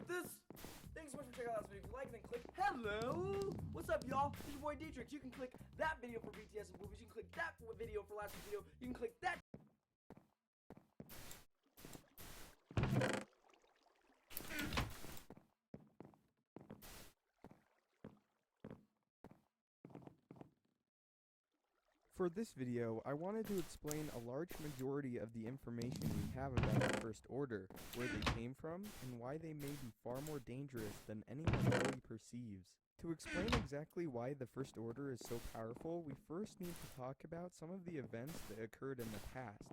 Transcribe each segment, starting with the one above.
like this. Thanks so much for checking out this video. If you like, then click hello. What's up, y'all? It's your boy Dietrich. You can click that video for BTS and movies. You can click that video for last week's video. You can click that. For this video, I wanted to explain a large majority of the information we have about the First Order, where they came from, and why they may be far more dangerous than anyone really perceives. To explain exactly why the First Order is so powerful, we first need to talk about some of the events that occurred in the past,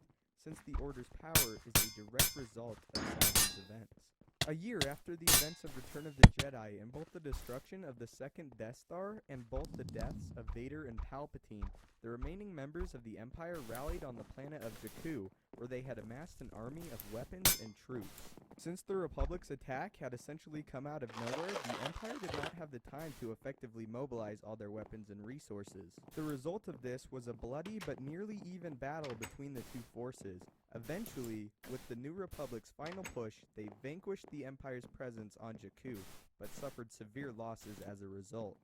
since the Order's power is a direct result of some of these events. A year after the events of Return of the Jedi and both the destruction of the second Death Star and both the deaths of Vader and Palpatine, the remaining members of the Empire rallied on the planet of Jakku, where they had amassed an army of weapons and troops. Since the Republic's attack had essentially come out of nowhere, the Empire did not have the time to effectively mobilize all their weapons and resources. The result of this was a bloody but nearly even battle between the two forces. Eventually, with the New Republic's final push, they vanquished the Empire's presence on Jakku, but suffered severe losses as a result.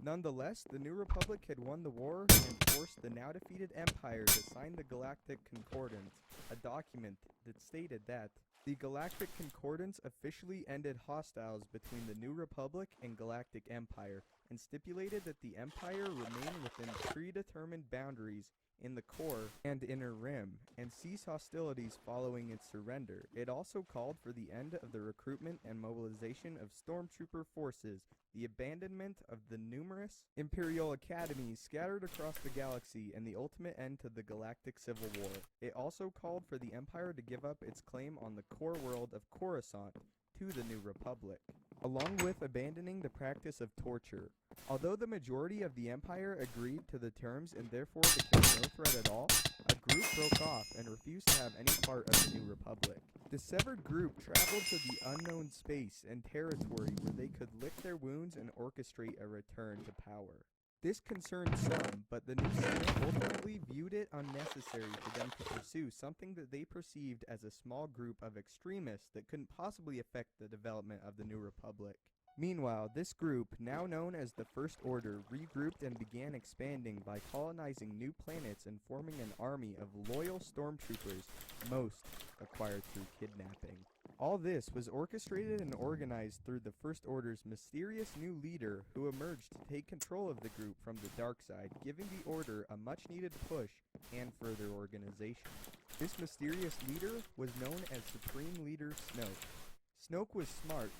Nonetheless, the New Republic had won the war and forced the now-defeated Empire to sign the Galactic Concordance, a document that stated that the Galactic Concordance officially ended hostiles between the New Republic and Galactic Empire, and stipulated that the Empire remain within predetermined boundaries in the core and inner rim, and cease hostilities following its surrender. It also called for the end of the recruitment and mobilization of stormtrooper forces, the abandonment of the numerous Imperial academies scattered across the galaxy, and the ultimate end to the Galactic Civil War. It also called for the Empire to give up its claim on the core world of Coruscant to the New Republic, along with abandoning the practice of torture. Although the majority of the Empire agreed to the terms and therefore became no threat at all, a group broke off and refused to have any part of the New Republic. The severed group traveled to the unknown space and territory where they could lick their wounds and orchestrate a return to power. This concerned some, but the new Senate ultimately viewed it unnecessary for them to pursue something that they perceived as a small group of extremists that couldn't possibly affect the development of the New Republic. Meanwhile, this group, now known as the First Order, regrouped and began expanding by colonizing new planets and forming an army of loyal stormtroopers, most acquired through kidnapping. All this was orchestrated and organized through the First Order's mysterious new leader, who emerged to take control of the group from the dark side, giving the Order a much-needed push and further organization. This mysterious leader was known as Supreme Leader Snoke. Snoke was smart,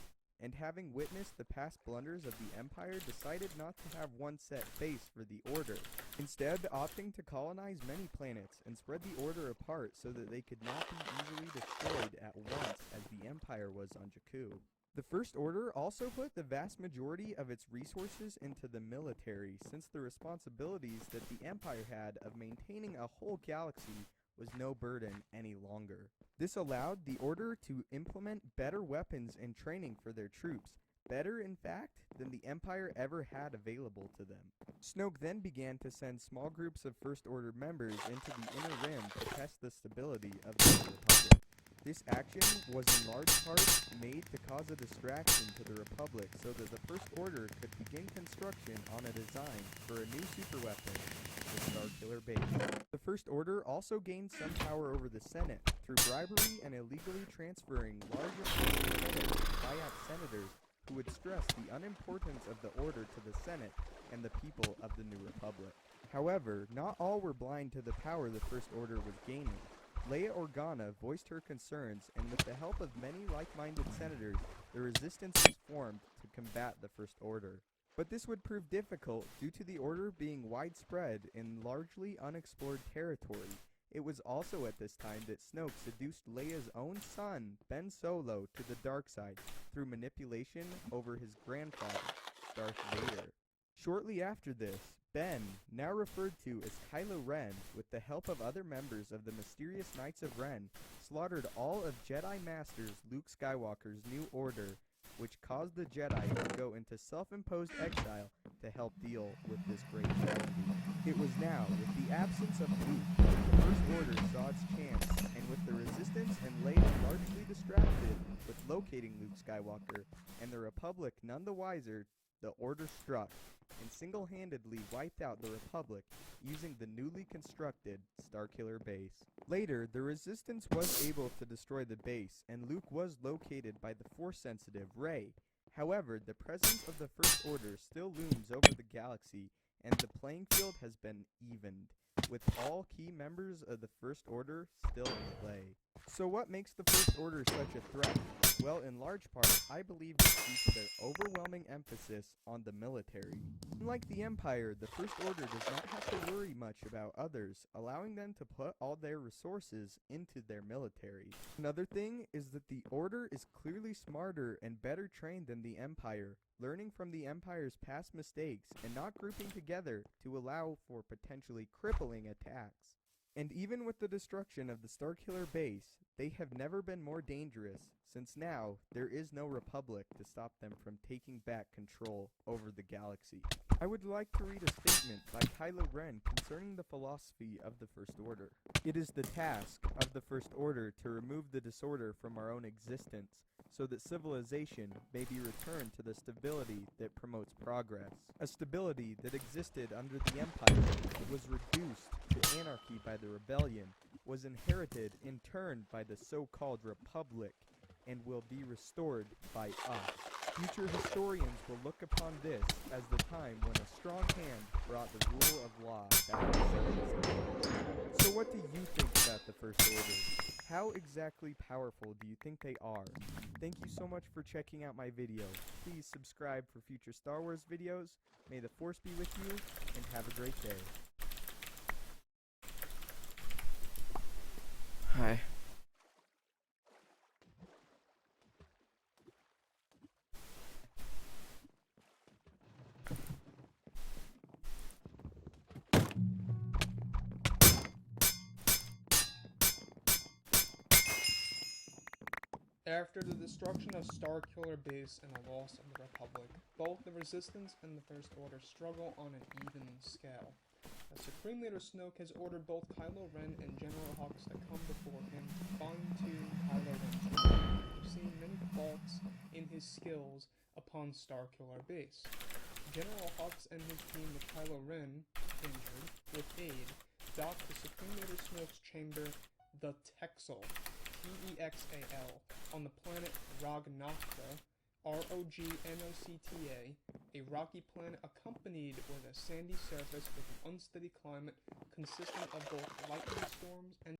and having witnessed the past blunders of the Empire, decided not to have one set face for the Order, instead opting to colonize many planets and spread the Order apart so that they could not be easily destroyed at once as the Empire was on Jakku. The First Order also put the vast majority of its resources into the military, since the responsibilities that the Empire had of maintaining a whole galaxy was no burden any longer. This allowed the Order to implement better weapons and training for their troops, better in fact than the Empire ever had available to them. Snoke then began to send small groups of First Order members into the inner rim to test the stability of the New Republic. This action was in large part made to cause a distraction to the Republic so that the First Order could begin construction on a design for a new superweapon, the Starkiller Base. The First Order also gained some power over the Senate through bribery and illegally transferring large amounts of credit to buyout senators who would stress the unimportance of the Order to the Senate and the people of the New Republic. However, not all were blind to the power the First Order was gaining. Leia Organa voiced her concerns, and with the help of many like-minded senators, the resistance was formed to combat the First Order. But this would prove difficult due to the Order being widespread in largely unexplored territory. It was also at this time that Snoke seduced Leia's own son, Ben Solo, to the dark side through manipulation over his grandfather, Darth Vader. Shortly after this, Ben, now referred to as Kylo Ren, with the help of other members of the mysterious Knights of Ren, slaughtered all of Jedi Master Luke Skywalker's New Order which caused the Jedi to go into self-imposed exile to help deal with this great tragedy. It was now, with the absence of Luke, that the First Order saw its chance, and with the Resistance and Leia largely distracted with locating Luke Skywalker, and the Republic none the wiser, the Order struck, and single-handedly wiped out the Republic using the newly constructed Starkiller base. Later, the Resistance was able to destroy the base, and Luke was located by the Force-sensitive Rey. However, the presence of the First Order still looms over the galaxy, and the playing field has been evened, with all key members of the First Order still in play. So what makes the First Order such a threat? Well, in large part, I believe it's due to their overwhelming emphasis on the military. Unlike the Empire, the First Order does not have to worry much about others, allowing them to put all their resources into their military. Another thing is that the Order is clearly smarter and better trained than the Empire, learning from the Empire's past mistakes and not grouping together to allow for potentially crippling attacks. And even with the destruction of the Starkiller base, they have never been more dangerous, since now there is no Republic to stop them from taking back control over the galaxy. I would like to read a statement by Kylo Ren concerning the philosophy of the First Order. It is the task of the First Order to remove the disorder from our own existence, so that civilization may be returned to the stability that promotes progress. A stability that existed under the Empire, was reduced to anarchy by the Rebellion, was inherited in turn by the so-called Republic, and will be restored by us. Future historians will look upon this as the time when a strong hand brought the rule of law back to civilization. So what do you think about the First Order? How exactly powerful do you think they are? Thank you so much for checking out my video. Please subscribe for future Star Wars videos. May the Force be with you, and have a great day. Hi. After the destruction of Starkiller Base and the loss of the Republic, both the Resistance and the First Order struggle on an even scale. The Supreme Leader Snoke has ordered both Kylo Ren and General Hux to come before him to fine-tune Kylo Ren's mind, after seeing many faults in his skills upon Starkiller Base. General Hux and his team with Kylo Ren, injured, with aid, dock the Supreme Leader Snoke's chamber, the Texel, T-E-X-A-L, on the planet Rognocta, R-O-G-N-O-C-T-A, a rocky planet accompanied with a sandy surface with an unsteady climate consisting of both lightning storms and